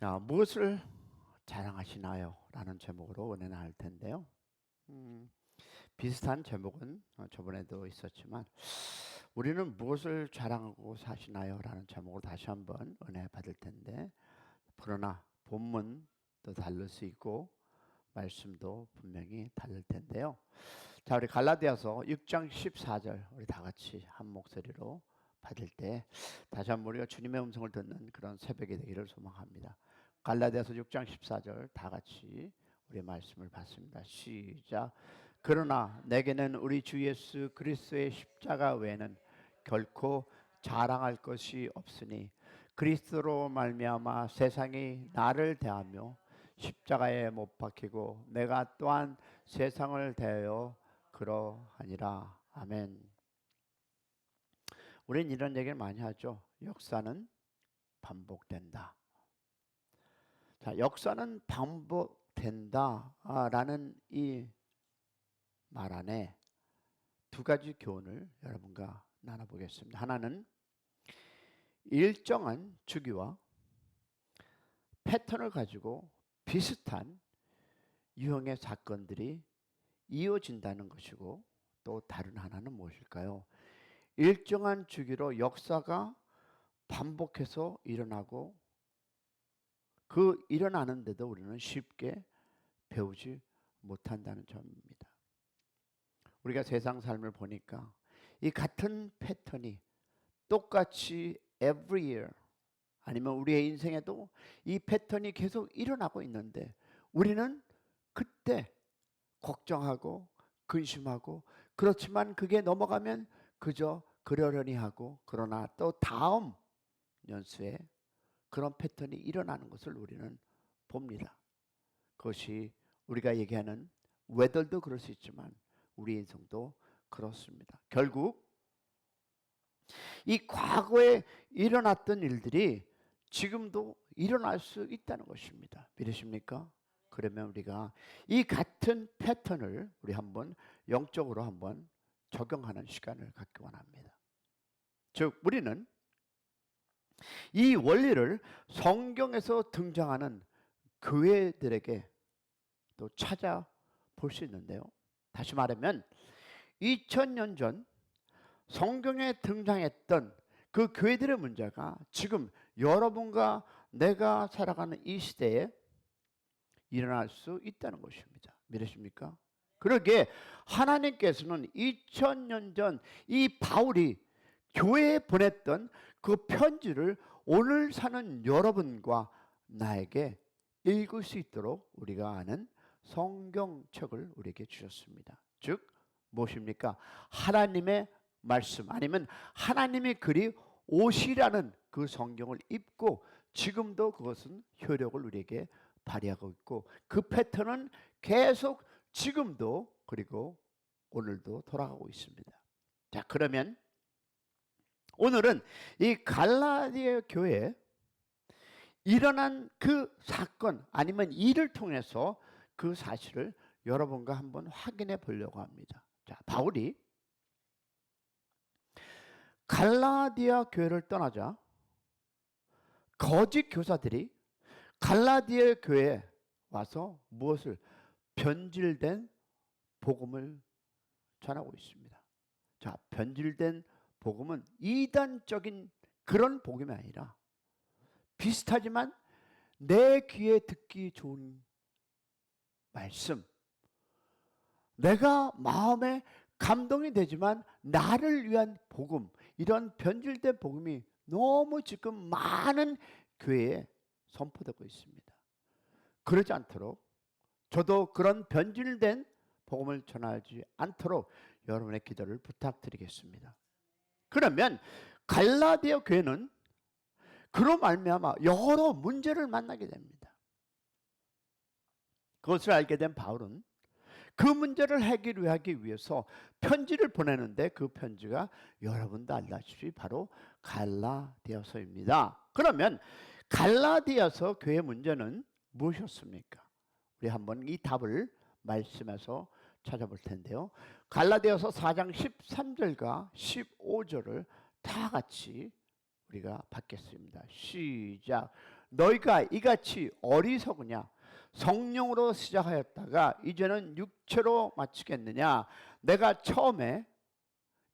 무엇을 자랑하시나요? 라는 제목으로 은혜 나눌 텐데요. 비슷한 제목은 저번에도 있었지만 우리는 무엇을 자랑하고 사시나요? 라는 제목으로 다시 한번 은혜 받을 텐데, 그러나 본문도 다를 수 있고 말씀도 분명히 다를 텐데요. 자, 우리 갈라디아서 6장 14절 우리 다 같이 한 목소리로 받을 때 다시 한번 우리가 주님의 음성을 듣는 그런 새벽이 되기를 소망합니다. 갈라디아서 6장 14절 다 같이 우리 말씀을 받습니다. 시작. 그러나 내게는 우리 주 예수 그리스도의 십자가 외에는 결코 자랑할 것이 없으니 그리스도로 말미암아 세상이 나를 대하며 십자가에 못 박히고 내가 또한 세상을 대하여 그러하니라. 아멘. 우리는 이런 얘기를 많이 하죠. 역사는 반복된다. 자, 역사는 반복된다라는 이 말 안에 두 가지 교훈을 여러분과 나눠보겠습니다. 하나는 일정한 주기와 패턴을 가지고 비슷한 유형의 사건들이 이어진다는 것이고, 또 다른 하나는 무엇일까요? 일정한 주기로 역사가 반복해서 일어나고 그 일어나는데도 우리는 쉽게 배우지 못한다는 점입니다. 우리가 세상 삶을 보니까 이 같은 패턴이 똑같이 every year, 아니면 우리의 인생에도 이 패턴이 계속 일어나고 있는데 우리는 그때 걱정하고 근심하고, 그렇지만 그게 넘어가면 그저 그러려니 하고, 그러나 또 다음 연수에 그런 패턴이 일어나는 것을 우리는 봅니다. 그것이 우리가 얘기하는 웨더도 그럴 수 있지만 우리 인생도 그렇습니다. 결국 이 과거에 일어났던 일들이 지금도 일어날 수 있다는 것입니다. 믿으십니까? 그러면 우리가 이 같은 패턴을 우리 한번 영적으로 한번 적용하는 시간을 갖기 원합니다. 즉, 우리는 이 원리를 성경에서 등장하는 교회들에게 또 찾아볼 수 있는데요. 다시 말하면 2000년 전 성경에 등장했던 그 교회들의 문제가 지금 여러분과 내가 살아가는 이 시대에 일어날 수 있다는 것입니다. 믿으십니까? 그러기에 하나님께서는 2000년 전 이 바울이 교회에 보냈던 그 편지를 오늘 사는 여러분과 나에게 읽을 수 있도록 우리가 아는 성경책을 우리에게 주셨습니다. 즉 무엇입니까? 하나님의 말씀, 아니면 하나님의 글이 옷이라는 그 성경을 입고 지금도 그것은 효력을 우리에게 발휘하고 있고, 그 패턴은 계속 지금도 그리고 오늘도 돌아가고 있습니다. 자, 그러면 오늘은 이 갈라디아 교회에 일어난 그 사건, 아니면 일을 통해서 그 사실을 여러분과 한번 확인해 보려고 합니다. 자, 바울이 갈라디아 교회를 떠나자 거짓 교사들이 갈라디아 교회에 와서 무엇을? 변질된 복음을 전하고 있습니다. 자, 변질된 복음은 이단적인 그런 복음이 아니라 비슷하지만 내 귀에 듣기 좋은 말씀, 내가 마음에 감동이 되지만 나를 위한 복음, 이런 변질된 복음이 너무 지금 많은 교회에 선포되고 있습니다. 그러지 않도록, 저도 그런 변질된 복음을 전하지 않도록 여러분의 기도를 부탁드리겠습니다. 그러면 갈라디아 교회는 그로 말미암아 여러 문제를 만나게 됩니다. 그것을 알게 된 바울은 그 문제를 해결하기 위해서 편지를 보내는데, 그 편지가 여러분도 알다시피 바로 갈라디아서입니다. 그러면 갈라디아서 교회 문제는 무엇이었습니까? 우리 한번 이 답을 말씀에서 찾아볼 텐데요. 갈라디아서 4장 13절과 15절을 다 같이 우리가 받겠습니다. 시작. 너희가 이같이 어리석으냐? 성령으로 시작하였다가 이제는 육체로 마치겠느냐? 내가 처음에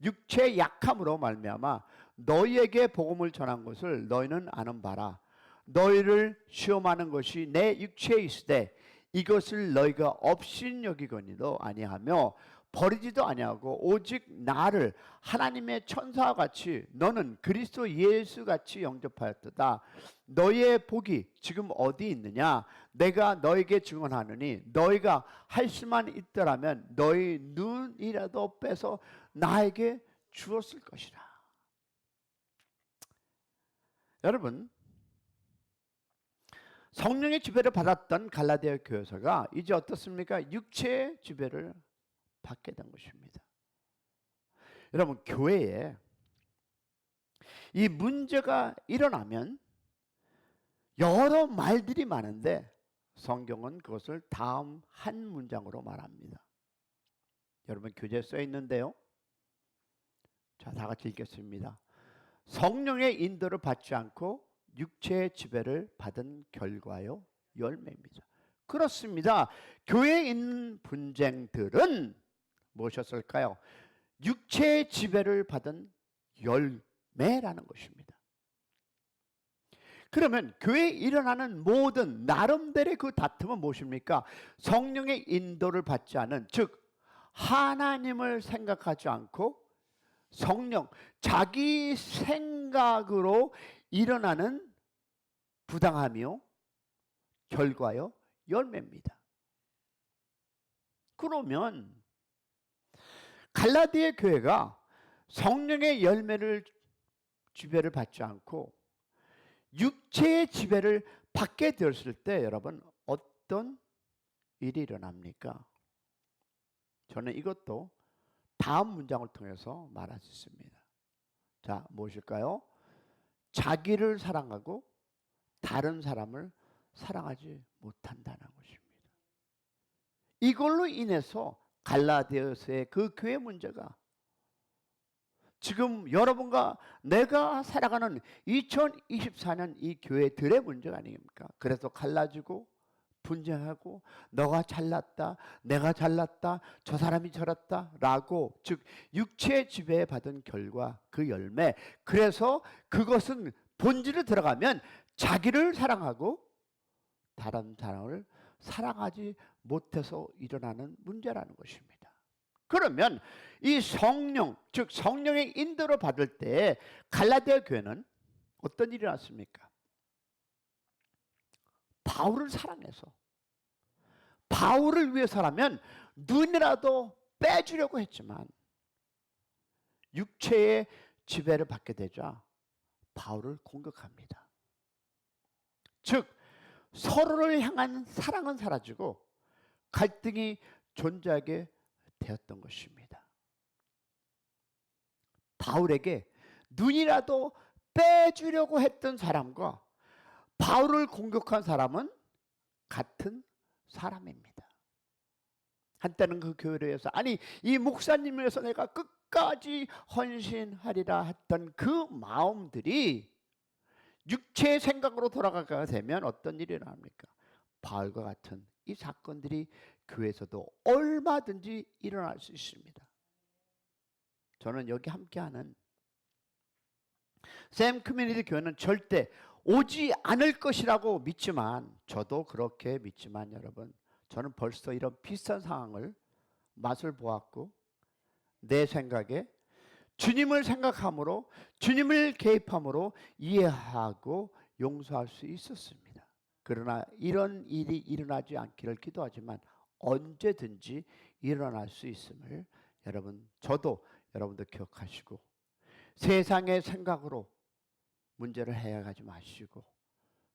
육체의 약함으로 말미암아 너희에게 복음을 전한 것을 너희는 아는 바라. 너희를 시험하는 것이 내 육체에 있으되 이것을 너희가 업신여기거니도 아니하며 버리지도 아니하고 오직 나를 하나님의 천사와 같이 너는 그리스도 예수 같이 영접하였도다. 너희의 복이 지금 어디 있느냐? 내가 너에게 증언하느니 너희가 할 수만 있더라면 너희 눈이라도 빼서 나에게 주었을 것이라. 여러분, 성령의 지배를 받았던 갈라디아 교회사가 이제 어떻습니까? 육체의 지배를 받게 된 것입니다. 여러분, 교회에 이 문제가 일어나면 여러 말들이 많은데 성경은 그것을 다음 한 문장으로 말합니다. 여러분, 교재에 써 있는데요. 자, 다 같이 읽겠습니다. 성령의 인도를 받지 않고 육체의 지배를 받은 결과요 열매입니다. 그렇습니다. 교회에 있는 분쟁들은 무엇이었을까요? 육체의 지배를 받은 열매라는 것입니다. 그러면 교회에 일어나는 모든 나름대로의 그 다툼은 무엇입니까? 성령의 인도를 받지 않은, 즉 하나님을 생각하지 않고 성령, 자기 생각으로 일어나는 부당함이요 결과요 열매입니다. 그러면 갈라디아 교회가 성령의 열매를 지배를 받지 않고 육체의 지배를 받게 되었을 때 여러분 어떤 일이 일어납니까? 저는 이것도 다음 문장을 통해서 말할 수 있습니다. 자, 무엇일까요? 자기를 사랑하고 다른 사람을 사랑하지 못한다는 것입니다. 이걸로 인해서 갈라디아서의 그 교회 문제가 지금 여러분과 내가 살아가는 2024년 이 교회들의 문제가 아닙니까? 그래서 갈라지고 분쟁하고 너가 잘났다, 내가 잘났다, 저 사람이 저랬다 라고, 즉 육체의 지배에 받은 결과 그 열매, 그래서 그것은 본질에 들어가면 자기를 사랑하고 다른 사람을 사랑하지 못해서 일어나는 문제라는 것입니다. 그러면 이 성령, 즉 성령의 인도를 받을 때 갈라디아 교회는 어떤 일이 났습니까? 바울을 사랑해서 바울을 위해서라면 눈이라도 빼주려고 했지만 육체의 지배를 받게 되자 바울을 공격합니다. 즉 서로를 향한 사랑은 사라지고 갈등이 존재하게 되었던 것입니다. 바울에게 눈이라도 빼주려고 했던 사람과 바울을 공격한 사람은 같은 사람입니다. 한때는 그 교회를 위해서, 아니 이 목사님을 위해서 내가 끝까지 헌신하리라 했던 그 마음들이 육체의 생각으로 돌아가게 되면 어떤 일이 일어납니까? 바울과 같은 이 사건들이 교회에서도 얼마든지 일어날 수 있습니다. 저는 여기 함께하는 샘 커뮤니티 교회는 절대 오지 않을 것이라고 믿지만, 저도 그렇게 믿지만 여러분, 저는 벌써 이런 비슷한 상황을 맛을 보았고 내 생각에 주님을 생각함으로, 주님을 개입함으로 이해하고 용서할 수 있었습니다. 그러나 이런 일이 일어나지 않기를 기도하지만 언제든지 일어날 수 있음을 여러분, 저도 여러분도 기억하시고 세상의 생각으로 문제를 해결하지 마시고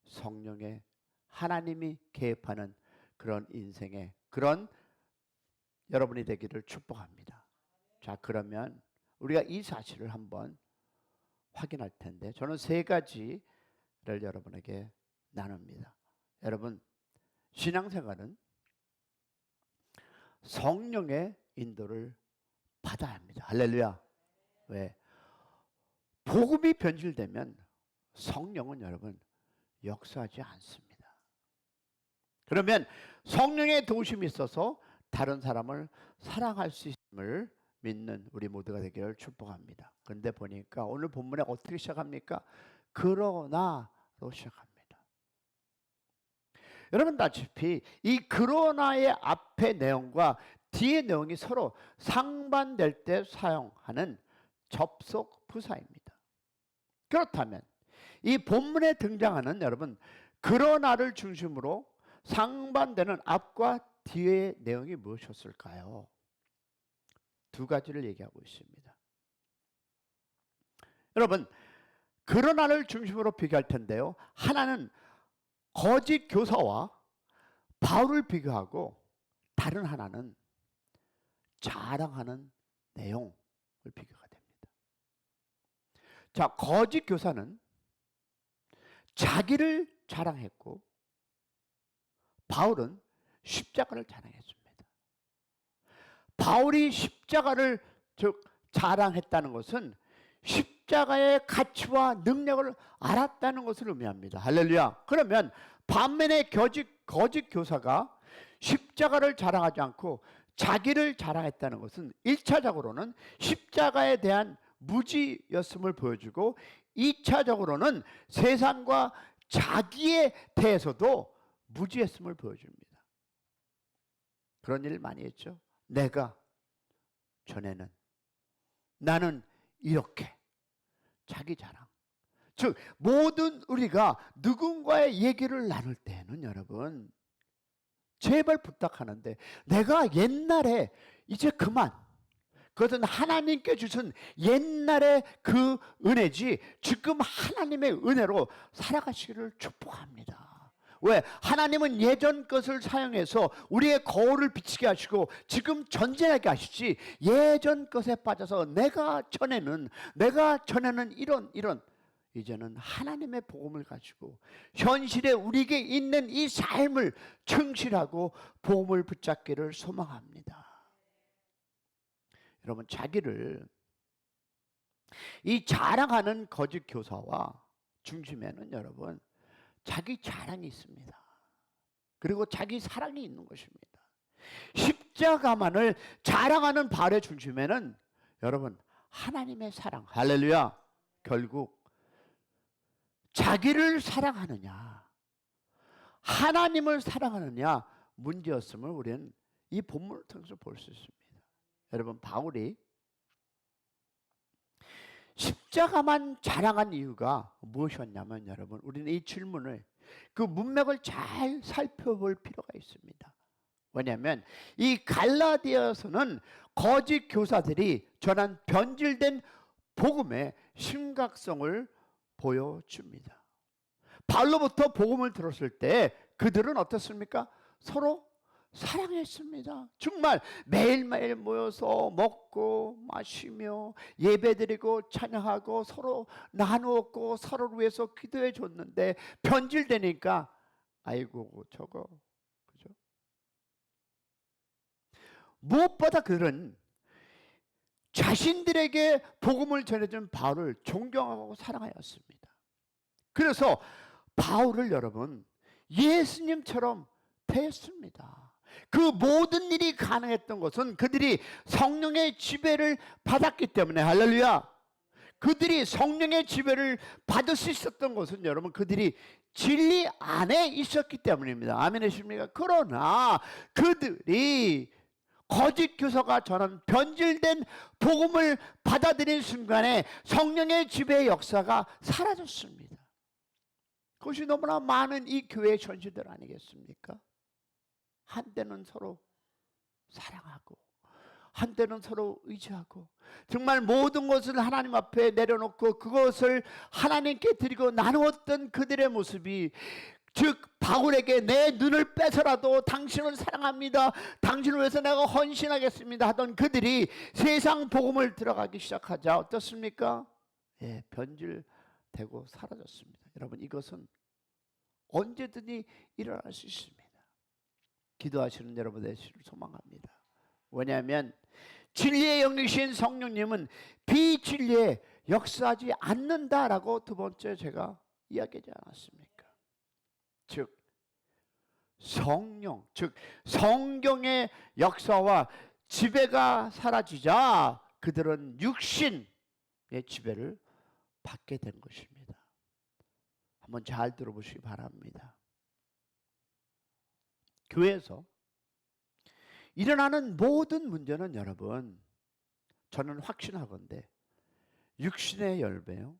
성령의 하나님이 개입하는 그런 인생의 그런 여러분이 되기를 축복합니다. 자, 그러면 우리가 이 사실을 한번 확인할 텐데, 저는 세 가지를 여러분에게 나눕니다. 여러분, 신앙생활은 성령의 인도를 받아야 합니다. 할렐루야. 왜? 복음이 변질되면 성령은 여러분 역사하지 않습니다. 그러면 성령의 도우심이 있어서 다른 사람을 사랑할 수 있음을 믿는 우리 모두가 되기를 축복합니다. 그런데 보니까 오늘 본문에 어떻게 시작합니까? 그러나로 시작합니다. 여러분 아시다시피 이 그러나의 앞의 내용과 뒤의 내용이 서로 상반될 때 사용하는 접속 부사입니다. 그렇다면 이 본문에 등장하는 여러분 그러나를 중심으로 상반되는 앞과 뒤의 내용이 무엇이었을까요? 두 가지를 얘기하고 있습니다. 여러분 그러나를 중심으로 비교할 텐데요. 하나는 거짓 교사와 바울을 비교하고 다른 하나는 자랑하는 내용을 비교가 됩니다. 자, 거짓 교사는 자기를 자랑했고 바울은 십자가를 자랑했습니다. 바울이 십자가를 자랑했다는 것은 십자가의 가치와 능력을 알았다는 것을 의미합니다. 할렐루야. 그러면 반면에 거짓 교사가 십자가를 자랑하지 않고 자기를 자랑했다는 것은 1차적으로는 십자가에 대한 무지였음을 보여주고 2차적으로는 세상과 자기에 대해서도 무지했음을 보여줍니다. 그런 일을 많이 했죠. 내가 전에는 나는 이렇게 자기 자랑. 즉 모든 우리가 누군가의 얘기를 나눌 때는 여러분 제발 부탁하는데 내가 옛날에 이제 그만 그것은 하나님께 주신 옛날의 그 은혜지 지금 하나님의 은혜로 살아가시기를 축복합니다. 왜? 하나님은 예전 것을 사용해서 우리의 거울을 비치게 하시고 지금 전진하게 하시지 예전 것에 빠져서 내가 전에는 이런 이제는 하나님의 복음을 가지고 현실에 우리에게 있는 이 삶을 충실하고 복음을 붙잡기를 소망합니다. 여러분 자기를 이 자랑하는 거짓 교사와 중심에는 여러분 자기 자랑이 있습니다. 그리고 자기 사랑이 있는 것입니다. 십자가만을 자랑하는 바울의 중심에는 여러분 하나님의 사랑, 할렐루야. 결국 자기를 사랑하느냐 하나님을 사랑하느냐 문제였음을 우리는 이 본문을 통해서 볼 수 있습니다. 여러분 바울이 십자가만 자랑한 이유가 무엇이었냐면 여러분 우리는 이 질문을 그 문맥을 잘 살펴볼 필요가 있습니다. 왜냐하면 이 갈라디아서는 거짓 교사들이 전한 변질된 복음의 심각성을 보여줍니다. 바울로부터 복음을 들었을 때 그들은 어떻습니까? 서로 사랑했습니다. 정말 매일매일 모여서 먹고 마시며 예배드리고 찬양하고 서로 나누었고 서로를 위해서 기도해 줬는데 변질되니까 아이고 저거 그죠? 무엇보다 그들은 자신들에게 복음을 전해준 바울을 존경하고 사랑하였습니다. 그래서 바울을 여러분 예수님처럼 대했습니다. 그 모든 일이 가능했던 것은 그들이 성령의 지배를 받았기 때문에 할렐루야. 그들이 성령의 지배를 받을 수 있었던 것은 여러분 그들이 진리 안에 있었기 때문입니다. 아멘 하십니까? 그러나 그들이 거짓 교사가 전한 변질된 복음을 받아들인 순간에 성령의 지배의 역사가 사라졌습니다. 그것이 너무나 많은 이 교회의 현실들 아니겠습니까? 한때는 서로 사랑하고 한때는 서로 의지하고 정말 모든 것을 하나님 앞에 내려놓고 그것을 하나님께 드리고 나누었던 그들의 모습이 즉 바울에게 내 눈을 빼서라도 당신을 사랑합니다. 당신을 위해서 내가 헌신하겠습니다 하던 그들이 세상 복음을 들어가기 시작하자 어떻습니까? 예, 변질되고 사라졌습니다. 여러분 이것은 언제든지 일어날 수 있습니다. 기도하시는 여러분 되시기를 소망합니다. 왜냐하면 진리의 영이신 성령님은 비진리에 역사하지 않는다라고 두 번째 제가 이야기하지 않았습니까? 즉 성령, 즉 성경의 역사와 지배가 사라지자 그들은 육신의 지배를 받게 된 것입니다. 한번 잘 들어보시기 바랍니다. 교회에서 일어나는 모든 문제는 여러분, 저는 확신하건대 육신의 열매요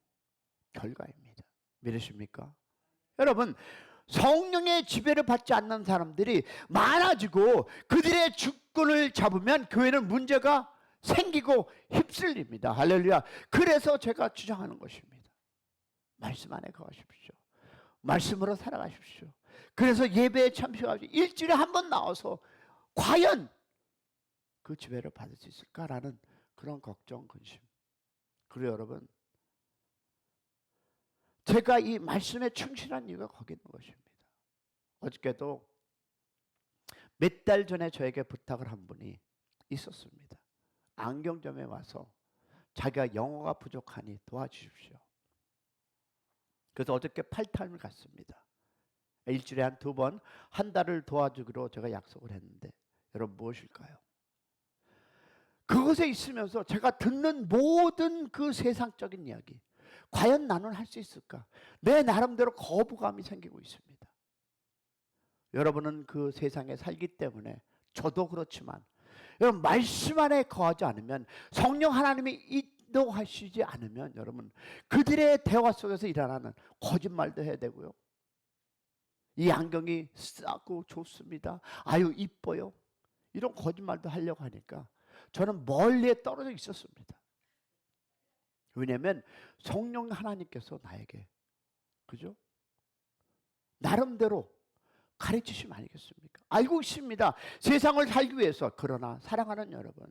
결과입니다. 믿으십니까? 여러분, 성령의 지배를 받지 않는 사람들이 많아지고 그들의 주권을 잡으면 교회는 문제가 생기고 휩쓸립니다. 할렐루야. 그래서 제가 주장하는 것입니다. 말씀 안에 거하십시오. 말씀으로 살아가십시오. 그래서 예배에 참석하십시오. 일주일에 한 번 나와서 과연 그 지배를 받을 수 있을까라는 그런 걱정, 근심. 그리고 여러분, 제가 이 말씀에 충실한 이유가 거기 있는 것입니다. 어저께도 몇 달 전에 저에게 부탁을 한 분이 있었습니다. 안경점에 와서 자기가 영어가 부족하니 도와주십시오. 그래서 어저께 팔타임을 갔습니다. 일주일에 한 2번, 한 달을 도와주기로 제가 약속을 했는데 여러분 무엇일까요? 그곳에 있으면서 제가 듣는 모든 그 세상적인 이야기, 과연 나는 할 수 있을까? 내 나름대로 거부감이 생기고 있습니다. 여러분은 그 세상에 살기 때문에 저도 그렇지만 여러분 말씀 안에 거하지 않으면, 성령 하나님이 인도하시지 않으면 여러분 그들의 대화 속에서 일어나는 거짓말도 해야 되고요. 이 안경이 싸고 좋습니다. 아유 이뻐요. 이런 거짓말도 하려고 하니까 저는 멀리에 떨어져 있었습니다. 왜냐하면 성령 하나님께서 나에게, 그죠? 나름대로 가르치심 아니겠습니까? 알고 있습니다. 세상을 살기 위해서. 그러나 사랑하는 여러분,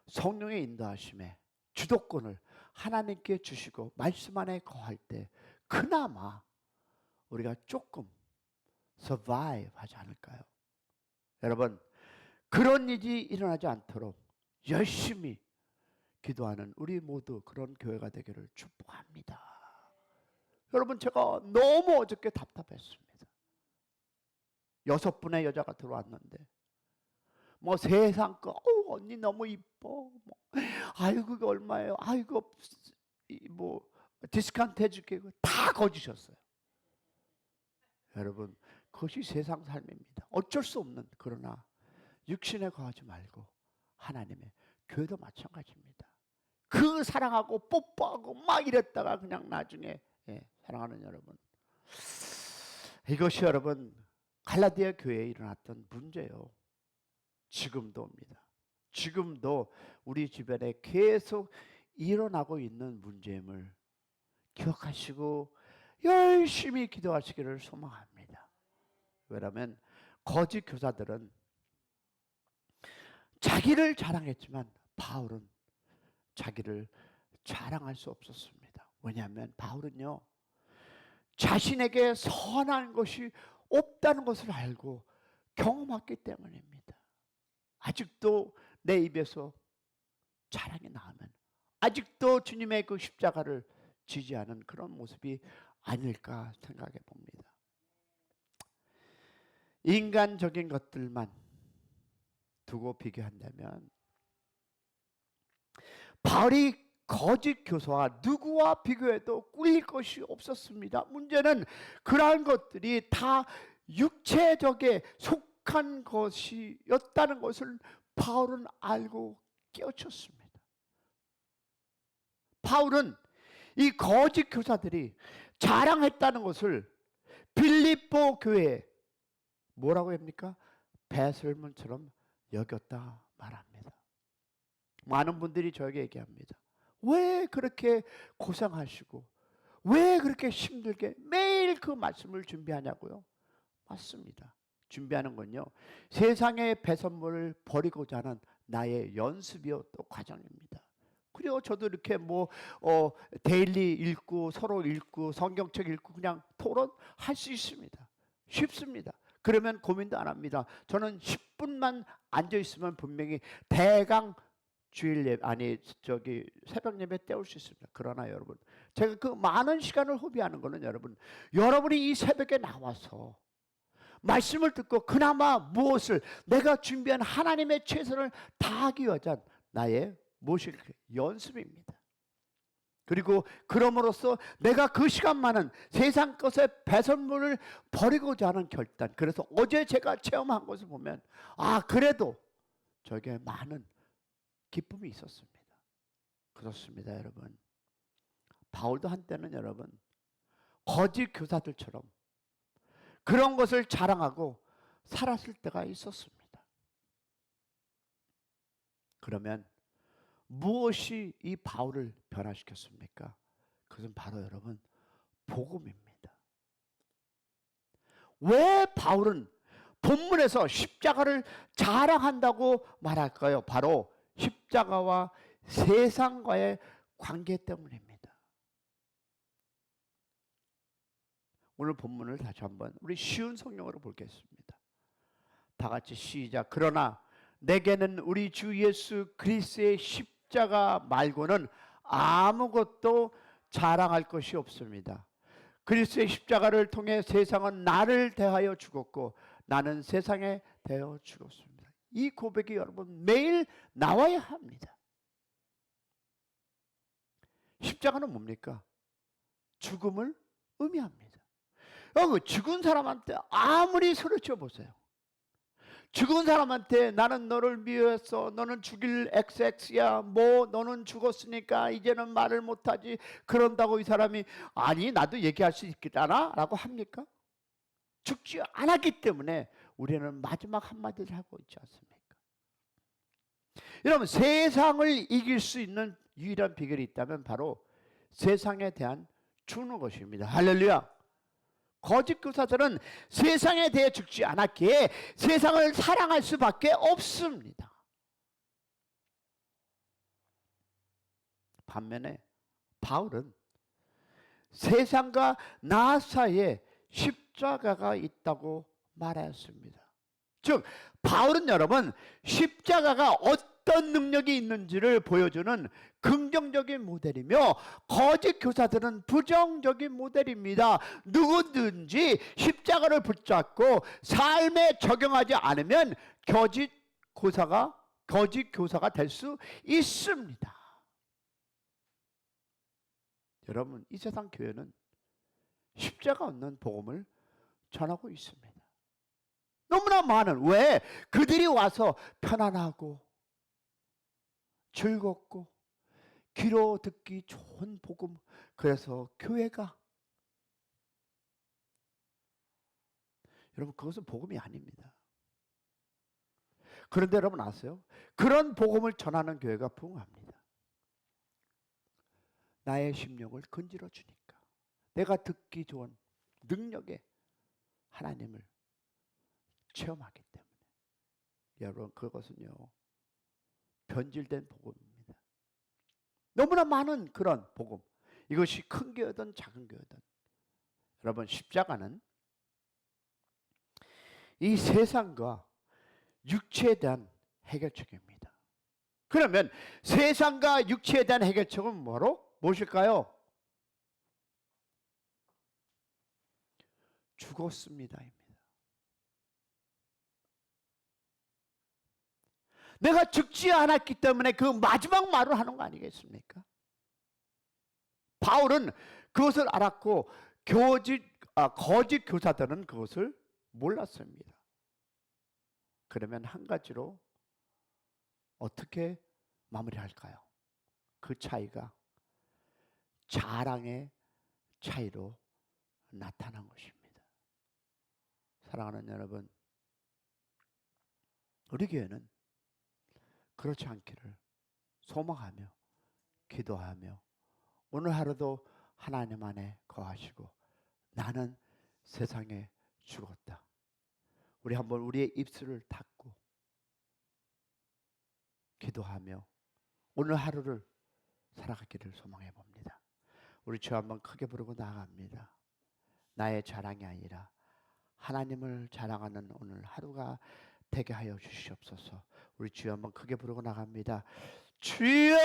성령의 인도하심에 주도권을 하나님께 주시고 말씀 안에 거할 때 그나마 우리가 조금 survive 하지 않을까요? 여러분, 그런 일이 일어나지 않도록 열심히 기도하는 우리 모두 그런 교회가 되기를 축복합니다. 여러분, 제가 너무 어저께 답답했습니다. 6분의 여자가 들어왔는데 뭐 세상 거, 언니 너무 이뻐, 뭐, 아이고 그게 얼마예요, 아이고 뭐 디스카운트 해줄게, 다 거주셨어요. 여러분, 그것이 세상 삶입니다. 어쩔 수 없는. 그러나 육신에 거하지 말고 하나님의, 교회도 마찬가지입니다. 그 사랑하고 뽀뽀하고 막 이랬다가 그냥 나중에, 사랑하는 여러분, 이것이 여러분 갈라디아 교회에 일어났던 문제요. 지금도입니다. 지금도 우리 주변에 계속 일어나고 있는 문제임을 기억하시고 열심히 기도하시기를 소망합니다. 왜냐하면 거짓 교사들은 자기를 자랑했지만 바울은 자기를 자랑할 수 없었습니다. 왜냐하면 바울은요, 자신에게 선한 것이 없다는 것을 알고 경험했기 때문입니다. 아직도 내 입에서 자랑이 나오면 아직도 주님의 그 십자가를 지지하는 그런 모습이 아닐까 생각해 봅니다. 인간적인 것들만 두고 비교한다면 바울이 거짓 교사와 누구와 비교해도 꿀릴 것이 없었습니다. 문제는 그러한 것들이 다 육체적에 속한 것이었다는 것을 바울은 알고 깨우쳤습니다. 바울은 이 거짓 교사들이 자랑했다는 것을 빌립보 교회에 뭐라고 합니까? 배설물처럼 여겼다 말합니다. 많은 분들이 저에게 얘기합니다. 왜 그렇게 고생하시고 왜 그렇게 힘들게 매일 그 말씀을 준비하냐고요? 맞습니다. 준비하는 건요, 세상의 배설물을 버리고자 하는 나의 연습이요 또 과정입니다. 그리고 저도 이렇게 데일리 읽고 서로 읽고 성경책 읽고 그냥 토론할 수 있습니다. 쉽습니다. 그러면 고민도 안 합니다. 저는 10분만 앉아 있으면 분명히 대강 주일 예배, 새벽 예배 때울 수 있습니다. 그러나 여러분, 제가 그 많은 시간을 허비하는 거는 여러분이 이 새벽에 나와서 말씀을 듣고 그나마 무엇을 내가 준비한 하나님의 최선을 다하기 위한 나의 무엇이 연습입니다. 그리고 그럼으로써 내가 그 시간 많은 세상 것의 배설물을 버리고자 하는 결단. 그래서 어제 제가 체험한 것을 보면 그래도 저에게 많은 기쁨이 있었습니다. 그렇습니다, 여러분. 바울도 한때는 거짓 교사들처럼 그런 것을 자랑하고 살았을 때가 있었습니다. 그러면 무엇이 이 바울을 변화시켰습니까? 그것은 바로 복음입니다. 왜 바울은 본문에서 십자가를 자랑한다고 말할까요? 바로 십자가와 세상과의 관계 때문입니다. 오늘 본문을 다시 한번 우리 쉬운 성경으로 보겠습니다. 다 같이 시작. 그러나 내게는 우리 주 예수 그리스도의 십자가 말고는 아무것도 자랑할 것이 없습니다. 그리스도의 십자가를 통해 세상은 나를 대하여 죽었고 나는 세상에 대하여 죽었습니다. 이 고백이 여러분 매일 나와야 합니다. 십자가는 뭡니까? 죽음을 의미합니다. 죽은 사람한테 아무리 소리쳐 보세요. 죽은 사람한테 나는 너를 미워했어. 너는 죽일 XX야. 너는 죽었으니까 이제는 말을 못하지. 그런다고 이 사람이 아니 나도 얘기할 수 있겠잖아 라고 합니까? 죽지 않았기 때문에 우리는 마지막 한마디를 하고 있지 않습니까? 여러분 세상을 이길 수 있는 유일한 비결이 있다면 바로 세상에 대한 죽는 것입니다. 할렐루야. 거짓 교사들은 세상에 대해 죽지 않았기에 세상을 사랑할 수밖에 없습니다. 반면에 바울은 세상과 나 사이에 십자가가 있다고 말하였습니다. 즉 바울은 여러분 십자가가 어떤 능력이 있는지를 보여주는 긍정적인 모델이며 거짓 교사들은 부정적인 모델입니다. 누구든지 십자가를 붙잡고 삶에 적용하지 않으면 거짓 교사가 될 수 있습니다. 여러분 이 세상 교회는 십자가 없는 복음을 전하고 있습니다. 너무나 많은 왜 그들이 와서 편안하고 즐겁고 귀로 듣기 좋은 복음 그래서 교회가 여러분 그것은 복음이 아닙니다. 그런데 여러분 아세요? 그런 복음을 전하는 교회가 부흥합니다. 나의 심령을 건질러 주니까 내가 듣기 좋은 능력의 하나님을 체험하기 때문에 여러분 그것은요 변질된 복음입니다. 너무나 많은 그런 복음 이것이 큰 교회든 작은 교회든 여러분 십자가는 이 세상과 육체에 대한 해결책입니다. 그러면 세상과 육체에 대한 해결책은 무엇일까요? 죽었습니다입니다. 내가 죽지 않았기 때문에 그 마지막 말을 하는 거 아니겠습니까? 바울은 그것을 알았고 거짓 교사들은 그것을 몰랐습니다. 그러면 한 가지로 어떻게 마무리할까요? 그 차이가 자랑의 차이로 나타난 것입니다. 사랑하는 여러분, 우리 교회는 그렇지 않기를 소망하며 기도하며 오늘 하루도 하나님 안에 거하시고 나는 세상에 죽었다. 우리 한번 우리의 입술을 닫고 기도하며 오늘 하루를 살아가기를 소망해 봅니다. 우리 주 한번 크게 부르고 나아갑니다. 나의 자랑이 아니라 하나님을 자랑하는 오늘 하루가 되게 하여 주시옵소서. 우리 주여 한번 크게 부르고 나갑니다. 주여!